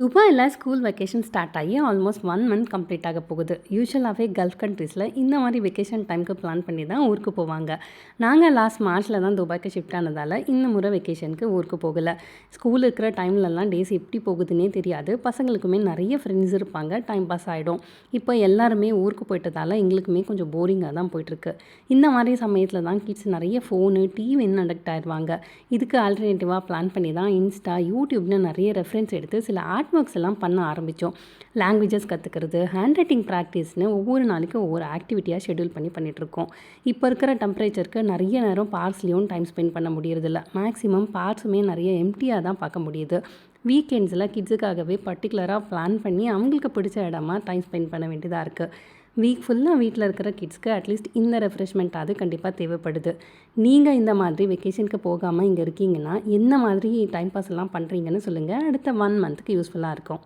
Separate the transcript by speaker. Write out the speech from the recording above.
Speaker 1: துபாயில் school vacation start ஆகி almost 1 month complete ஆக போகுது. யூஷுவலாகவே கல்ஃப் கண்ட்ரீஸில் இந்த மாதிரி வெக்கேஷன் டைமுக்கு பிளான் பண்ணி தான் ஊருக்கு போவாங்க. நாங்கள் லாஸ்ட் மார்ச்சில் தான் துபாய்க்கு ஷிஃப்ட் ஆனதால் இந்த முறை வெக்கேஷனுக்கு ஊருக்கு போகலை. ஸ்கூல் இருக்கிற டைம்லலாம் டேஸ் எப்படி போகுதுன்னே தெரியாது. பசங்களுக்குமே நிறைய ஃப்ரெண்ட்ஸ் இருப்பாங்க, டைம் பாஸ் ஆகிடும். இப்போ எல்லாருமே ஊருக்கு போயிட்டதால் எங்களுக்குமே கொஞ்சம் போரிங்காக தான் போயிட்டுருக்கு. இந்த மாதிரி சமயத்தில் தான் கிட்ஸ் நிறைய ஃபோனு டிவின்னு அடக்ட் ஆயிடுவாங்க. இதுக்கு ஆல்டர்னேட்டிவாக பிளான் பண்ணி தான் இன்ஸ்டா, யூடியூப்னு நிறைய ரெஃபரன்ஸ் எடுத்து சில ஆர்ட் ஒர்க்ஸ் எல்லாம் பண்ண ஆரம்பித்தோம். லாங்குவேஜஸ் கற்றுக்கிறது, ஹேண்ட் ரைட்டிங் ப்ராக்டிஸ்னு ஒவ்வொரு நாளைக்கும் ஒவ்வொரு ஆக்டிவிட்டியாக ஷெட்யூல் பண்ணிகிட்ருக்கோம். இப்போ இருக்கிற டெம்பரேச்சருக்கு நிறைய நேரம் பார்க்ஸ்லேயும் டைம் ஸ்பெண்ட் பண்ண முடியறதில்ல. மேக்ஸிமம் பார்க்ஸுமே நிறைய எம்டியாக தான் பார்க்க முடியுது. வீக்கெண்ட்ஸில் கிட்ஸுக்காகவே பர்டிகுலராக பிளான் பண்ணி அவங்களுக்கு பிடிச்ச இடமா டைம் ஸ்பெண்ட் பண்ண வேண்டியதாக இருக்குது. வீக் ஃபுல்லாக வீட்டில் இருக்கிற கிட்ஸ்க்கு அட்லீஸ்ட் இந்த ரெஃப்ரெஷ்மெண்ட்டாவது கண்டிப்பாக தேவைப்படுது. நீங்கள் இந்த மாதிரி வெக்கேஷனுக்கு போகாமல் இங்கே இருக்கீங்கன்னா என்ன மாதிரி டைம் பாஸ் எல்லாம் பண்ணுறீங்கன்னு சொல்லுங்கள். அடுத்த 1 மந்த்துக்கு யூஸ்ஃபுல்லாக இருக்கும்.